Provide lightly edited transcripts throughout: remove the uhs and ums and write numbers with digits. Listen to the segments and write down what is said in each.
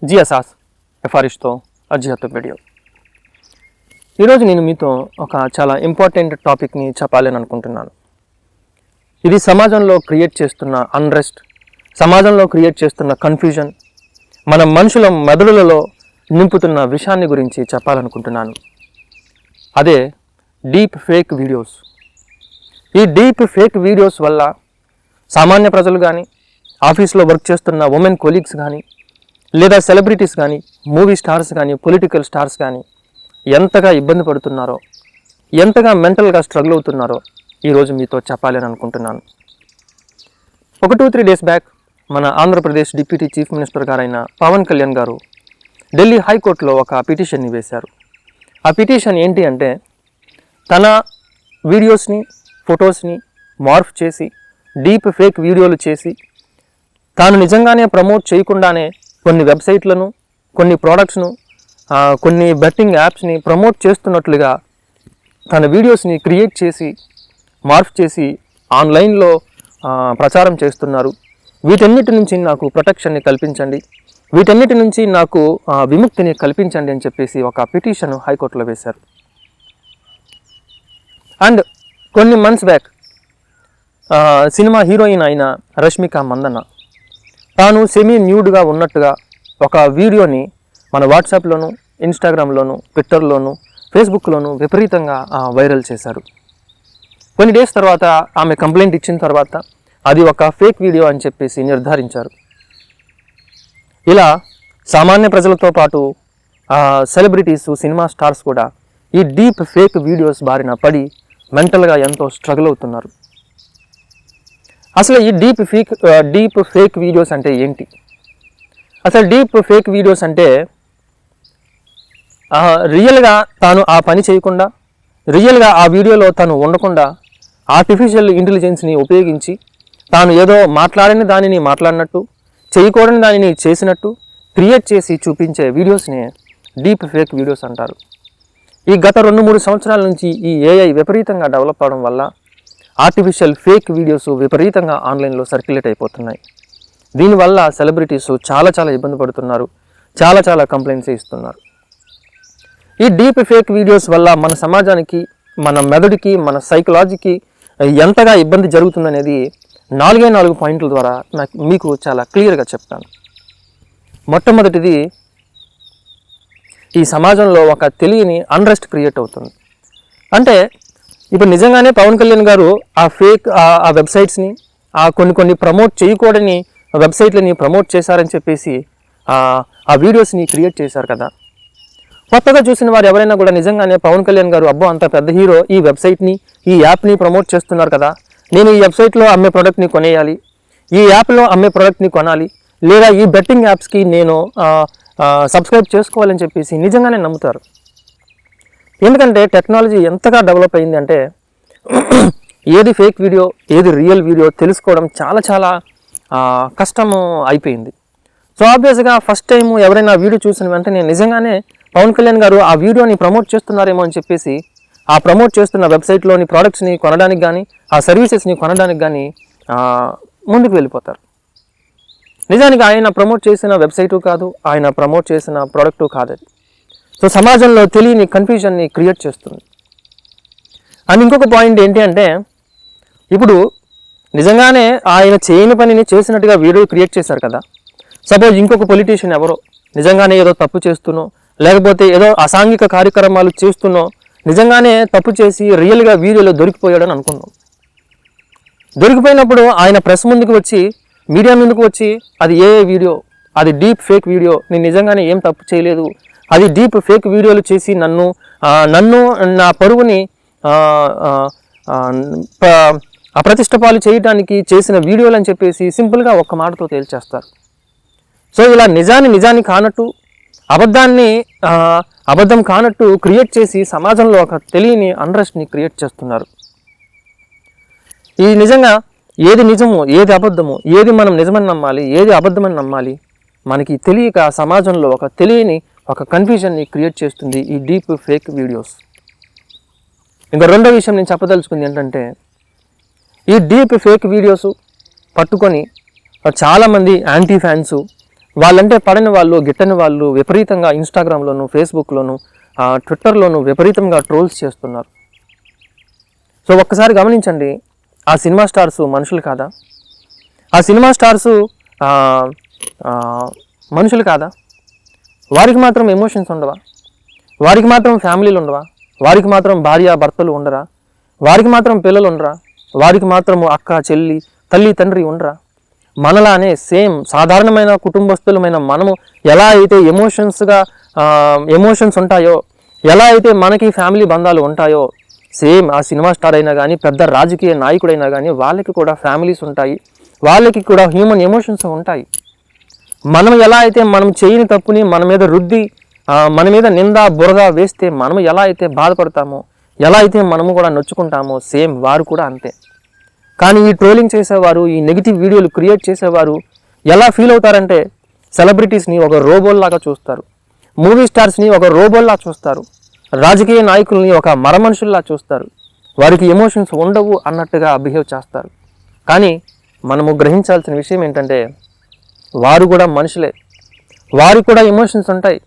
జియాసాస్ ఎఫారిష్తో అజిహత్ video. ఈరోజు నేను మీతో ఒక చాలా ఇంపార్టెంట్ టాపిక్ని చెప్పాలని అనుకుంటున్నాను. ఇది సమాజంలో క్రియేట్ చేస్తున్న అన్రెస్ట్, సమాజంలో క్రియేట్ చేస్తున్న కన్ఫ్యూజన్, మన మనుషుల మెదడులలో నింపుతున్న విషయాన్ని గురించి చెప్పాలనుకుంటున్నాను. అదే డీప్ ఫేక్ వీడియోస్. ఈ డీప్ ఫేక్ వీడియోస్ వల్ల సామాన్య ప్రజలు కానీ, ఆఫీస్లో వర్క్ చేస్తున్న ఉమెన్ కొలీగ్స్ కానీ, లేదా సెలబ్రిటీస్ కానీ, మూవీ స్టార్స్ కానీ, పొలిటికల్ స్టార్స్ కానీ ఎంతగా ఇబ్బంది పడుతున్నారో, ఎంతగా మెంటల్గా స్ట్రగుల్ అవుతున్నారో ఈరోజు మీతో చెప్పాలని అనుకుంటున్నాను. ఒక 2-3 డేస్ బ్యాక్ మన ఆంధ్రప్రదేశ్ డిప్యూటీ చీఫ్ మినిస్టర్ గారైన పవన్ కళ్యాణ్ గారు ఢిల్లీ హైకోర్టులో ఒక పిటిషన్ని వేశారు. ఆ పిటిషన్ ఏంటి అంటే, తన వీడియోస్ని, ఫొటోస్ని మార్ఫ్ చేసి, డీప్ ఫేక్ వీడియోలు చేసి, తాను నిజంగానే ప్రమోట్ చేయకుండానే కొన్ని వెబ్సైట్లను, కొన్ని ప్రోడక్ట్స్ను, కొన్ని బెట్టింగ్ యాప్స్ని ప్రమోట్ చేస్తున్నట్లుగా తన వీడియోస్ని క్రియేట్ చేసి, మార్ఫ్ చేసి ఆన్లైన్లో ప్రచారం చేస్తున్నారు. వీటన్నిటి నుంచి నాకు ప్రొటెక్షన్ని కల్పించండి, వీటన్నిటి నుంచి నాకు విముక్తిని కల్పించండి అని చెప్పేసి ఒక పిటిషన్ హైకోర్టులో వేశారు. అండ్ కొన్ని మంత్స్ బ్యాక్ సినిమా హీరోయిన్ అయిన రష్మిక మందన్న తాను సెమీ న్యూడ్గా ఉన్నట్టుగా ఒక వీడియోని మన వాట్సాప్లోను, ఇన్స్టాగ్రామ్లోను, ట్విట్టర్లోను, ఫేస్బుక్లోను విపరీతంగా వైరల్ చేశారు. కొన్ని డేస్ తర్వాత ఆమె కంప్లైంట్ ఇచ్చిన తర్వాత అది ఒక ఫేక్ వీడియో అని చెప్పేసి నిర్ధారించారు. ఇలా సామాన్య ప్రజలతో పాటు సెలబ్రిటీస్, సినిమా స్టార్స్ కూడా ఈ డీప్ ఫేక్ వీడియోస్ బారిన పడి మెంటల్గా ఎంతో స్ట్రగుల్ అవుతున్నారు. అసలు ఈ డీప్ ఫేక్ వీడియోస్ అంటే ఏంటి? అసలు డీప్ ఫేక్ వీడియోస్ అంటే రియల్గా తాను ఆ పని చేయకుండా, రియల్గా ఆ వీడియోలో తను ఉండకుండా ఆర్టిఫిషియల్ ఇంటెలిజెన్స్ని ఉపయోగించి తాను ఏదో మాట్లాడని దానిని మాట్లాడినట్టు, చేయకూడని దానిని చేసినట్టు క్రియేట్ చేసి చూపించే వీడియోస్ని డీప్ ఫేక్ వీడియోస్ అంటారు. ఈ గత 2-3 సంవత్సరాల నుంచి ఈ ఏఐ విపరీతంగా డెవలప్ అవడం వల్ల ఆర్టిఫిషియల్ ఫేక్ వీడియోస్ విపరీతంగా ఆన్లైన్లో సర్క్యులేట్ అయిపోతున్నాయి. దీనివల్ల సెలబ్రిటీస్ చాలా ఇబ్బంది పడుతున్నారు, చాలా కంప్లైంట్స్ ఇస్తున్నారు. ఈ డీప్ ఫేక్ వీడియోస్ వల్ల మన సమాజానికి, మన మెదడుకి, మన సైకలాజీకి ఎంతగా ఇబ్బంది జరుగుతుందనేది 4 పాయింట్ల ద్వారా మీకు చాలా క్లియర్గా చెప్తాను. మొట్టమొదటిది, ఈ సమాజంలో ఒక తెలియని అన్రెస్ట్ క్రియేట్ అవుతుంది. అంటే ఇప్పుడు నిజంగానే పవన్ కళ్యాణ్ గారు ఆ ఫేక్ ఆ వెబ్సైట్స్ని, కొన్ని ప్రమోట్ చేయకూడని వెబ్సైట్లని ప్రమోట్ చేశారని చెప్పేసి ఆ వీడియోస్ని క్రియేట్ చేశారు కదా. కొత్తగా చూసిన వారు ఎవరైనా కూడా నిజంగానే పవన్ కళ్యాణ్ గారు అబ్బో అంత పెద్ద హీరో ఈ వెబ్సైట్ని, ఈ యాప్ని ప్రమోట్ చేస్తున్నారు కదా, నేను ఈ వెబ్సైట్లో అమ్మే ప్రోడక్ట్ని కొనేయాలి, ఈ యాప్లో అమ్మే ప్రోడక్ట్ని కొనాలి, లేదా ఈ బెట్టింగ్ యాప్స్కి నేను సబ్స్క్రైబ్ చేసుకోవాలని చెప్పేసి నిజంగానే నమ్ముతారు. ఎందుకంటే టెక్నాలజీ ఎంతగా డెవలప్ అయింది అంటే ఏది ఫేక్ వీడియో, ఏది రియల్ వీడియో తెలుసుకోవడం చాలా కష్టము అయిపోయింది. సో ఆబ్వియస్గా ఫస్ట్ టైం ఎవరైనా వీడియో చూసిన వెంటనే నిజంగానే పవన్ కళ్యాణ్ గారు ఆ వీడియోని ప్రమోట్ చేస్తున్నారేమో అని చెప్పేసి ఆ ప్రమోట్ చేస్తున్న వెబ్సైట్లోని ప్రోడక్ట్స్ని కొనడానికి కానీ, ఆ సర్వీసెస్ని కొనడానికి కానీ ముందుకు వెళ్ళిపోతారు. నిజానికి ఆయన ప్రమోట్ చేసిన వెబ్సైటు కాదు, ఆయన ప్రమోట్ చేసిన ప్రోడక్టు కాదు. సో సమాజంలో తెలియని కన్ఫ్యూజన్ని క్రియేట్ చేస్తుంది. అండ్ ఇంకొక పాయింట్ ఏంటి అంటే, ఇప్పుడు నిజంగానే ఆయన చేయని పనిని చేసినట్టుగా వీడియో క్రియేట్ చేశారు కదా. సపోజ్ ఇంకొక పొలిటీషియన్ ఎవరో నిజంగానే ఏదో తప్పు చేస్తున్నో, లేకపోతే ఏదో అసాంఘిక కార్యక్రమాలు చేస్తున్నో, నిజంగానే తప్పు చేసి రియల్గా వీడియోలో దొరికిపోయాడని అనుకున్నాం. దొరికిపోయినప్పుడు ఆయన ప్రెస్ ముందుకు వచ్చి, మీడియా ముందుకు వచ్చి అది ఏ వీడియో, అది డీప్ ఫేక్ వీడియో, నేను నిజంగానే ఏం తప్పు చేయలేదు, అది డీప్ ఫేక్ వీడియోలు చేసి నన్ను నా పరువుని అప్రతిష్టపాలు చేయడానికి చేసిన వీడియోలు అని చెప్పేసి సింపుల్గా ఒక్క మాటతో తేల్చేస్తారు. సో ఇలా నిజాన్ని కానట్టు, అబద్ధం కానట్టు క్రియేట్ చేసి సమాజంలో ఒక తెలియని అన్రెస్ట్ని క్రియేట్ చేస్తున్నారు. ఇది నిజంగా ఏది నిజము, ఏది అబద్ధము, ఏది మనం నిజమని నమ్మాలి, ఏది అబద్ధమని నమ్మాలి, మనకి తెలియక సమాజంలో ఒక తెలియని ఒక కన్ఫ్యూజన్ని క్రియేట్ చేస్తుంది ఈ డీప్ ఫేక్ వీడియోస్. ఇంకా రెండో విషయం నేను చెప్పదలుచుకుంది ఏంటంటే, ఈ డీప్ ఫేక్ వీడియోస్ పట్టుకొని చాలామంది యాంటీ ఫ్యాన్స్, వాళ్ళంటే పడని వాళ్ళు, గిట్టని వాళ్ళు విపరీతంగా ఇన్స్టాగ్రామ్లోను, ఫేస్బుక్లోను, ట్విట్టర్లోను విపరీతంగా ట్రోల్స్ చేస్తున్నారు. సో ఒక్కసారి గమనించండి, ఆ సినిమా స్టార్స్ మనుషులు కాదా? ఆ సినిమా స్టార్సు మనుషులు కాదా? వారికి మాత్రం ఎమోషన్స్ ఉండవా? వారికి మాత్రం ఫ్యామిలీలు ఉండవా? వారికి మాత్రం భార్య భర్తలు ఉండరా? వారికి మాత్రం పిల్లలు ఉండరా? వారికి మాత్రం అక్క చెల్లి తల్లి తండ్రి ఉండరా? మనలానే సేమ్ సాధారణమైన కుటుంబస్తులమైన మనము ఎలా అయితే ఎమోషన్స్ ఉంటాయో, ఎలా అయితే మనకి ఫ్యామిలీ బంధాలు ఉంటాయో, సేమ్ ఆ సినిమా స్టార్ అయినా కానీ, పెద్ద రాజకీయ నాయకుడైనా కానీ వాళ్ళకి కూడా ఫ్యామిలీస్ ఉంటాయి, వాళ్ళకి కూడా హ్యూమన్ ఎమోషన్స్ ఉంటాయి. మనం ఎలా అయితే మనం చేయని తప్పుని మన మీద రుద్ది, మన మీద నింద బురద వేస్తే మనం ఎలా అయితే బాధపడతామో, ఎలా అయితే మనము కూడా నొచ్చుకుంటామో, సేమ్ వారు కూడా అంతే. కానీ ఈ ట్రోలింగ్ చేసేవారు, ఈ నెగిటివ్ వీడియోలు క్రియేట్ చేసేవారు ఎలా ఫీల్ అవుతారంటే, సెలబ్రిటీస్ని ఒక రోబోల్లాగా చూస్తారు, మూవీ స్టార్స్ని ఒక రోబోల్లా చూస్తారు, రాజకీయ నాయకుల్ని ఒక మరమనుషుల్లా చూస్తారు, వారికి ఎమోషన్స్ ఉండవు అన్నట్టుగా బిహేవ్ చేస్తారు. కానీ మనము గ్రహించాల్సిన విషయం ఏంటంటే, వారు కూడా మనుషులే, వారికి కూడా ఎమోషన్స్ ఉంటాయి,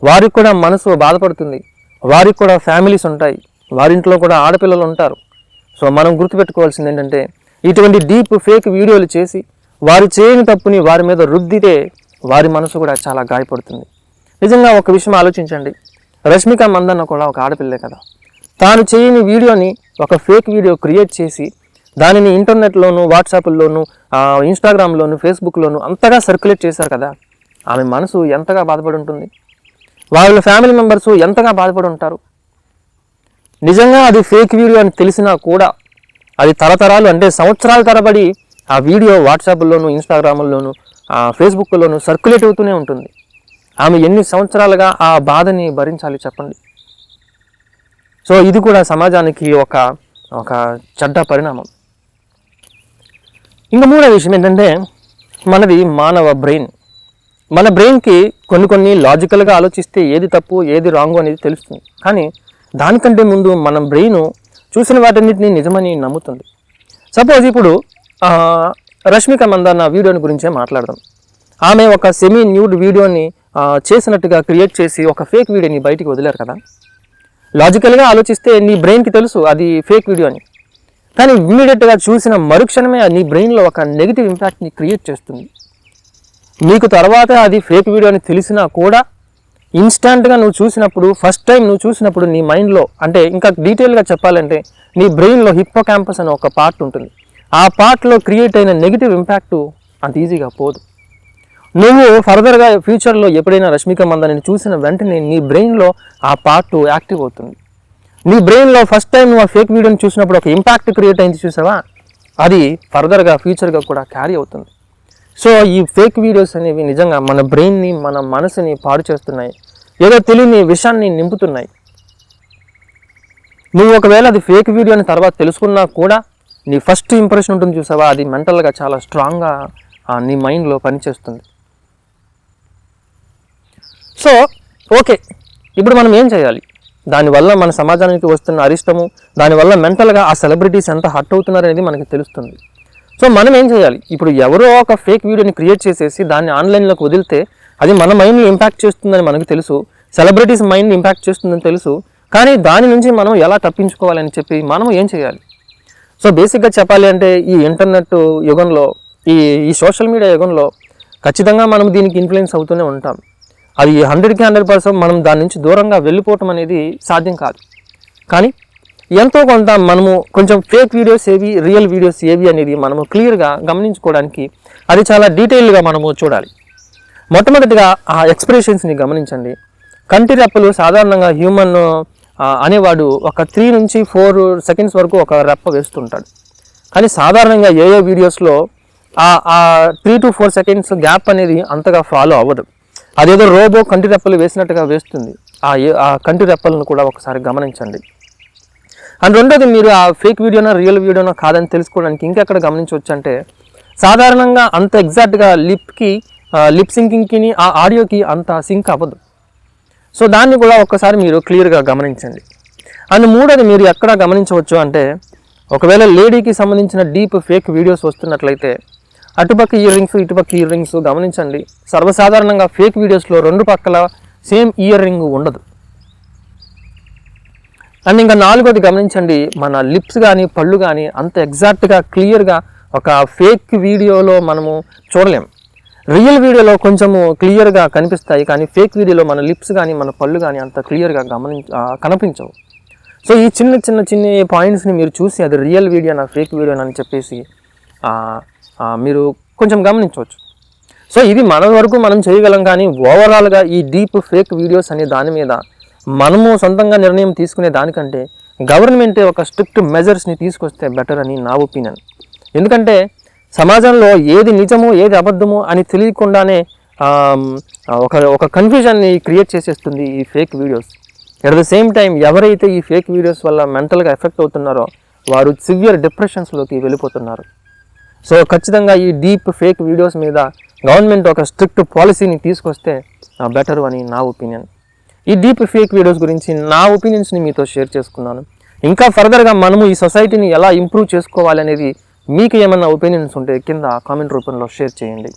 వారికి కూడా మనసు బాధపడుతుంది, వారికి కూడా ఫ్యామిలీస్ ఉంటాయి, వారింట్లో కూడా ఆడపిల్లలు ఉంటారు. సో మనం గుర్తుపెట్టుకోవాల్సింది ఏంటంటే, ఇటువంటి డీప్ ఫేక్ వీడియోలు చేసి వారు చేయని తప్పుని వారి మీద రుద్దితే వారి మనసు కూడా చాలా గాయపడుతుంది. నిజంగా ఒక విషయం ఆలోచించండి, రష్మిక మందన్న కూడా ఒక ఆడపిల్లే కదా. తాను చేయని వీడియోని ఒక ఫేక్ వీడియో క్రియేట్ చేసి దానిని ఇంటర్నెట్లోను, వాట్సాప్లోను, ఇన్స్టాగ్రామ్లోను, ఫేస్బుక్లోను అంతగా సర్క్యులేట్ చేశారు కదా. ఆమె మనసు ఎంతగా బాధపడి ఉంటుంది, వాళ్ళ ఫ్యామిలీ మెంబర్స్ ఎంతగా బాధపడి ఉంటారు. నిజంగా అది ఫేక్ వీడియో అని తెలిసినా కూడా అది తరతరాలు అంటే సంవత్సరాల తరబడి ఆ వీడియో వాట్సాప్లోను, ఇన్స్టాగ్రామ్లోను, ఫేస్బుక్లోను సర్క్యులేట్ అవుతూనే ఉంటుంది. ఆమె ఎన్ని సంవత్సరాలుగా ఆ బాధని భరించాలి చెప్పండి. సో ఇది కూడా సమాజానికి ఒక చెడ్డ పరిణామం. ఇంకా మూడో విషయం ఏంటంటే, మనది మానవ బ్రెయిన్. మన బ్రెయిన్కి కొన్ని లాజికల్గా ఆలోచిస్తే ఏది తప్పు ఏది రాంగు అనేది తెలుస్తుంది. కానీ దానికంటే ముందు మన బ్రెయిన్ చూసిన వాటన్నిటిని నిజమని నమ్ముతుంది. సపోజ్ ఇప్పుడు రష్మిక మందన్న వీడియోని గురించే మాట్లాడదాం. ఆమె ఒక సెమీ న్యూడ్ వీడియోని చేసినట్టుగా క్రియేట్ చేసి ఒక ఫేక్ వీడియోని బయటికి వదిలేరు కదా. లాజికల్గా ఆలోచిస్తే నీ బ్రెయిన్కి తెలుసు అది ఫేక్ వీడియో అని, కానీ ఇమ్మీడియట్గా చూసిన మరుక్షణమే నీ బ్రెయిన్లో ఒక నెగిటివ్ ఇంపాక్ట్ని క్రియేట్ చేస్తుంది. నీకు తర్వాత అది ఫేక్ వీడియో అని తెలిసినా కూడా ఇన్స్టాంట్గా నువ్వు చూసినప్పుడు, ఫస్ట్ టైం నువ్వు చూసినప్పుడు నీ మైండ్లో, అంటే ఇంకా డీటెయిల్గా చెప్పాలంటే నీ బ్రెయిన్లో హిప్పోకాంపస్ అనే ఒక పార్ట్ ఉంటుంది. ఆ పార్ట్లో క్రియేట్ అయిన నెగిటివ్ ఇంపాక్టు అంత ఈజీగా పోదు. నువ్వు ఫర్దర్గా ఫ్యూచర్లో ఎప్పుడైనా రష్మిక మందనని చూసిన వెంటనే నీ బ్రెయిన్లో ఆ పార్ట్ యాక్టివ్ అవుతుంది. నీ బ్రెయిన్లో ఫస్ట్ టైం నువ్వు ఆ ఫేక్ వీడియోని చూసినప్పుడు ఒక ఇంపాక్ట్ క్రియేట్ అయింది చూసావా, అది ఫర్దర్గా ఫ్యూచర్గా కూడా క్యారీ అవుతుంది. సో ఈ ఫేక్ వీడియోస్ అనేవి నిజంగా మన బ్రెయిన్ని, మన మనసుని పాడు చేస్తున్నాయి, ఏదో తెలియని విషయాన్ని నింపుతున్నాయి. నువ్వు ఒకవేళ అది ఫేక్ వీడియో అని తర్వాత తెలుసుకున్నా కూడా నీ ఫస్ట్ ఇంప్రెషన్ ఉంటుంది చూసావా, అది మెంటల్గా చాలా స్ట్రాంగ్గా నీ మైండ్లో పనిచేస్తుంది. సో ఓకే, ఇప్పుడు మనం ఏం చేయాలి? దానివల్ల మన సమాజానికి వస్తున్న అరిష్టము, దానివల్ల మెంటల్గా ఆ సెలబ్రిటీస్ ఎంత హర్ట్ అవుతున్నారు అనేది మనకి తెలుస్తుంది. సో మనం ఏం చేయాలి? ఇప్పుడు ఎవరో ఒక ఫేక్ వీడియోని క్రియేట్ చేసేసి దాన్ని ఆన్లైన్లోకి వదిలితే అది మన మైండ్ని ఇంపాక్ట్ చేస్తుందని మనకు తెలుసు, సెలబ్రిటీస్ మైండ్ని ఇంపాక్ట్ చేస్తుందని తెలుసు. కానీ దాని నుంచి మనం ఎలా తప్పించుకోవాలని చెప్పి మనం ఏం చేయాలి? సో బేసిక్గా చెప్పాలి అంటే ఈ ఇంటర్నెట్ యుగంలో, ఈ సోషల్ మీడియా యుగంలో ఖచ్చితంగా మనం దీనికి ఇన్ఫ్లుయెన్స్ అవుతూనే ఉంటాం. అది 100కి 100% మనం దాని నుంచి దూరంగా వెళ్ళిపోవటం అనేది సాధ్యం కాదు. కానీ ఎంతో కొంత మనము కొంచెం ఫేక్ వీడియోస్ ఏవి, రియల్ వీడియోస్ ఏవి అనేది మనము క్లియర్గా గమనించుకోవడానికి అది చాలా డీటెయిల్గా మనము చూడాలి. మొట్టమొదటిగా ఆ ఎక్స్ప్రెషన్స్ని గమనించండి. కంటి రెప్పలు సాధారణంగా హ్యూమన్ అనేవాడు ఒక 3 నుంచి 4 సెకండ్స్ వరకు ఒక రెప్ప వేస్తుంటాడు. కానీ సాధారణంగా ఏ వీడియోస్లో ఆ 3 to 4 సెకండ్స్ గ్యాప్ అనేది అంతగా ఫాలో అవ్వదు. అదేదో రోబో కంటి రెప్పలు వేసినట్టుగా వేస్తుంది. ఆ కంటి రెప్పలను కూడా ఒకసారి గమనించండి. అండ్ రెండోది, మీరు ఆ ఫేక్ వీడియోనా రియల్ వీడియోనా కాదని తెలుసుకోవడానికి ఇంకెక్కడ గమనించవచ్చు అంటే, సాధారణంగా అంత ఎగ్జాక్ట్గా లిప్ సింకింగ్కి ఆ ఆడియోకి అంత సింక్ అవ్వదు. సో దాన్ని కూడా ఒక్కసారి మీరు క్లియర్గా గమనించండి. అండ్ మూడోది, మీరు ఎక్కడ గమనించవచ్చు అంటే, ఒకవేళ లేడీకి సంబంధించిన డీప్ ఫేక్ వీడియోస్ వస్తున్నట్లయితే అటుపక్క ఇయర్ రింగ్స్ ఇటుపక్క ఇయర్ రింగ్స్ గమనించండి. సర్వసాధారణంగా ఫేక్ వీడియోస్లో రెండు పక్కల సేమ్ ఇయర్ రింగ్ ఉండదు. అండ్ ఇంకా నాలుగోది గమనించండి, మన లిప్స్ కానీ పళ్ళు కానీ అంత ఎగ్జాక్ట్గా క్లియర్గా ఒక ఫేక్ వీడియోలో మనము చూడలేం. రియల్ వీడియోలో కొంచెము క్లియర్గా కనిపిస్తాయి, కానీ ఫేక్ వీడియోలో మన లిప్స్ కానీ మన పళ్ళు కానీ అంత క్లియర్గా కనిపించవు. సో ఈ చిన్న పాయింట్స్ని మీరు చూసి అది రియల్ వీడియోనా ఫేక్ వీడియోనా అని చెప్పేసి మీరు కొంచెం గమనించవచ్చు. సో ఇది మన వరకు మనం చేయగలం, కానీ ఓవరాల్గా ఈ డీప్ ఫేక్ వీడియోస్ అనే దాని మీద మనము సొంతంగా నిర్ణయం తీసుకునే దానికంటే గవర్నమెంటే ఒక స్ట్రిక్ట్ మెజర్స్ని తీసుకొస్తే బెటర్ అని నా ఒపీనియన్. ఎందుకంటే సమాజంలో ఏది నిజమో ఏది అబద్ధమో అని తెలియకుండానే ఒక కన్ఫ్యూజన్ని క్రియేట్ చేసేస్తుంది ఈ fake videos. At the same time ఎవరైతే ఈ ఫేక్ వీడియోస్ వల్ల మెంటల్గా ఎఫెక్ట్ అవుతున్నారో వారు సివియర్ డిప్రెషన్స్లోకి వెళ్ళిపోతున్నారు. సో ఖచ్చితంగా ఈ డీప్ ఫేక్ వీడియోస్ మీద గవర్నమెంట్ ఒక స్ట్రిక్ట్ పాలసీని తీసుకొస్తే బెటర్ అని నా ఒపీనియన్. ఈ డీప్ ఫేక్ వీడియోస్ గురించి నా ఒపీనియన్స్ని మీతో షేర్ చేసుకున్నాను. ఇంకా ఫర్దర్గా మనము ఈ సొసైటీని ఎలా ఇంప్రూవ్ చేసుకోవాలి అనేది మీకు ఏమన్నా ఒపీనియన్స్ ఉంటే కింద కామెంట్ రూపంలో షేర్ చేయండి.